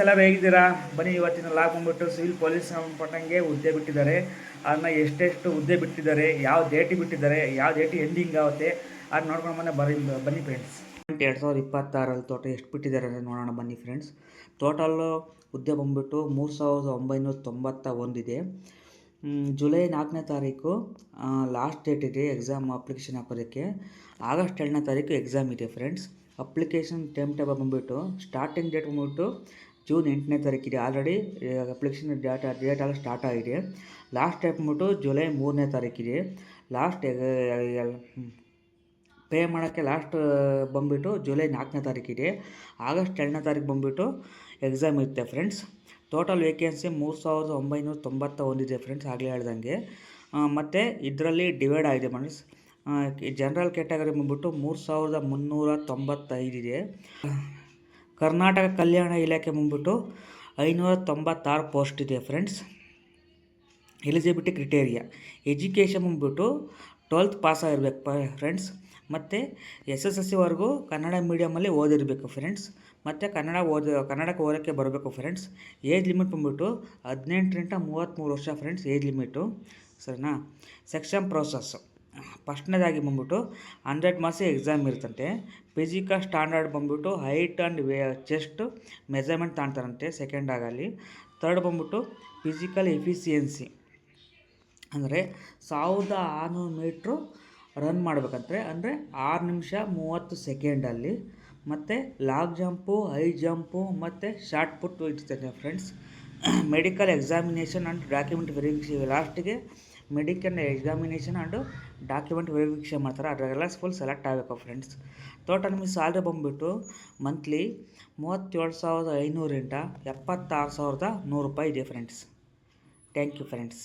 ಎಲ್ಲ ಹೇಗಿದ್ದೀರಾ? ಬನ್ನಿ, ಇವತ್ತಿನ ಲಾಗ್ ಬಂದ್ಬಿಟ್ಟು ಸಿವಿಲ್ ಪೊಲೀಸ್ ಸಂಬಂಧಪಟ್ಟಂಗೆ ಹುದ್ದೆ ಬಿಟ್ಟಿದ್ದಾರೆ. ಅದನ್ನ ಎಷ್ಟೆಷ್ಟು ಹುದ್ದೆ ಬಿಟ್ಟಿದ್ದಾರೆ, ಯಾವ ಡೇಟಿಗೆ ಬಿಟ್ಟಿದ್ದಾರೆ, ಯಾವ ಡೇಟಿ ಎಂಡಿಂಗ್ ಆಗುತ್ತೆ ಅದು ನೋಡ್ಕೊಂಡು ಬನ್ನಿ ಫ್ರೆಂಡ್ಸ್. 2026 ಟೋಟಲ್ ಎಷ್ಟು ಬಿಟ್ಟಿದ್ದಾರೆ ಅಂದರೆ ನೋಡೋಣ ಬನ್ನಿ ಫ್ರೆಂಡ್ಸ್. ಟೋಟಲ್ಲು ಹುದ್ದೆ ಬಂದ್ಬಿಟ್ಟು 3991 ಇದೆ. ಜುಲೈ 4ನೇ ತಾರೀಕು ಲಾಸ್ಟ್ ಡೇಟ್ ಇದೆ ಎಕ್ಸಾಮ್ ಅಪ್ಲಿಕೇಶನ್ ಹಾಕೋದಕ್ಕೆ. ಆಗಸ್ಟ್ 2ನೇ ತಾರೀಕು ಎಕ್ಸಾಮ್ ಇದೆ ಫ್ರೆಂಡ್ಸ್. ಅಪ್ಲಿಕೇಶನ್ ಟೈಮ್ ಟೇಬಲ್ ಬಂದ್ಬಿಟ್ಟು ಸ್ಟಾರ್ಟಿಂಗ್ ಡೇಟ್ ಬಂದ್ಬಿಟ್ಟು ಜೂನ್ 8ನೇ ತಾರೀಕಿದೆ. ಆಲ್ರೆಡಿ ಅಪ್ಲಿಕೇಶನ್ ಡೇಟ್ ಎಲ್ಲ ಸ್ಟಾರ್ಟ್ ಆಗಿದೆ. ಲಾಸ್ಟ್ ಡೇಟ್ ಬಂದ್ಬಿಟ್ಟು ಜುಲೈ 3ನೇ ತಾರೀಕಿದೆ. ಲಾಸ್ಟ್ ಪೇ ಮಾಡೋಕ್ಕೆ ಲಾಸ್ಟ್ ಬಂದುಬಿಟ್ಟು ಜುಲೈ 4ನೇ ತಾರೀಕಿದೆ. ಆಗಸ್ಟ್ 2ನೇ ತಾರೀಕು ಬಂದುಬಿಟ್ಟು ಎಕ್ಸಾಮ್ ಇರುತ್ತೆ ಫ್ರೆಂಡ್ಸ್. ಟೋಟಲ್ ವೇಕೆನ್ಸಿ 3991 ಇದೆ ಫ್ರೆಂಡ್ಸ್, ಆಗಲೇ ಹೇಳ್ದಂಗೆ. ಮತ್ತು ಇದರಲ್ಲಿ ಡಿವೈಡ್ ಆಗಿದೆ ಫ್ರೆಂಡ್ಸ್. ಜನರಲ್ ಕ್ಯಾಟಗರಿ ಬಂದ್ಬಿಟ್ಟು 3395 ಇದೆ. ಕರ್ನಾಟಕ ಕಲ್ಯಾಣ ಇಲಾಖೆ ಬಂದ್ಬಿಟ್ಟು 596 ಪೋಸ್ಟ್ ಇದೆ ಫ್ರೆಂಡ್ಸ್. ಎಲಿಜಿಬಿಲಿಟಿ ಕ್ರಿಟೇರಿಯಾ ಎಜುಕೇಷನ್ ಬಂದ್ಬಿಟ್ಟು 12th ಪಾಸ್ ಆಗಿರ್ಬೇಕು ಫ್ರೆಂಡ್ಸ್. ಮತ್ತು SSLCವರೆಗೂ ಕನ್ನಡ ಮೀಡಿಯಮಲ್ಲಿ ಓದಿರಬೇಕು ಫ್ರೆಂಡ್ಸ್. ಮತ್ತು ಕನ್ನಡಕ್ಕೆ ಓದೋಕ್ಕೆ ಬರಬೇಕು ಫ್ರೆಂಡ್ಸ್. ಏಜ್ ಲಿಮಿಟ್ ಬಂದ್ಬಿಟ್ಟು 18ರಿಂದ 33 ವರ್ಷ ಫ್ರೆಂಡ್ಸ್ ಏಜ್ ಲಿಮಿಟು, ಸರಿನಾ? ಸೆಕ್ಷನ್ ಪ್ರೋಸೆಸ್ ಫಸ್ಟ್ನೇದಾಗಿ ಬಂದ್ಬಿಟ್ಟು 100 ಮಾರ್ಕ್ಸ್ ಎಕ್ಸಾಮ್ ಇರ್ತಂತೆ. ಫಿಸಿಕಲ್ ಸ್ಟ್ಯಾಂಡರ್ಡ್ ಬಂದ್ಬಿಟ್ಟು ಹೈಟ್ ಆ್ಯಂಡ್ ಚೆಸ್ಟ್ ಮೆಜರ್ಮೆಂಟ್ ತಾಣ್ತಾರಂತೆ ಸೆಕೆಂಡಾಗಲ್ಲಿ. ಥರ್ಡ್ ಬಂದ್ಬಿಟ್ಟು ಫಿಸಿಕಲ್ ಎಫಿಷಿಯನ್ಸಿ ಅಂದರೆ 1600 ಮೀಟ್ರು ರನ್ ಮಾಡಬೇಕಂತೆ, ಅಂದರೆ 6 ನಿಮಿಷ 30 ಸೆಕೆಂಡಲ್ಲಿ. ಮತ್ತು ಲಾಂಗ್ ಜಂಪು, ಹೈ ಜಂಪು ಮತ್ತು ಶಾರ್ಟ್ ಪುಟ್ ಇರ್ತದೆ friends. Medical examination and document verification, ಲಾಸ್ಟಿಗೆ medical examination and document verification ಮಾಡ್ತಾರೆ. ಅದರೆಲ್ಲ ಫುಲ್ ಸೆಲೆಕ್ಟ್ ಆಗಬೇಕು ಫ್ರೆಂಡ್ಸ್. ಟೋಟಲ್ ನಿಮಗೆ ಸ್ಯಾಲ್ರಿ ಬಂದುಬಿಟ್ಟು ಮಂತ್ಲಿ 37,500ರಿಂದ 76,100 ರೂಪಾಯಿ ಇದೆ ಫ್ರೆಂಡ್ಸ್. Thank you friends.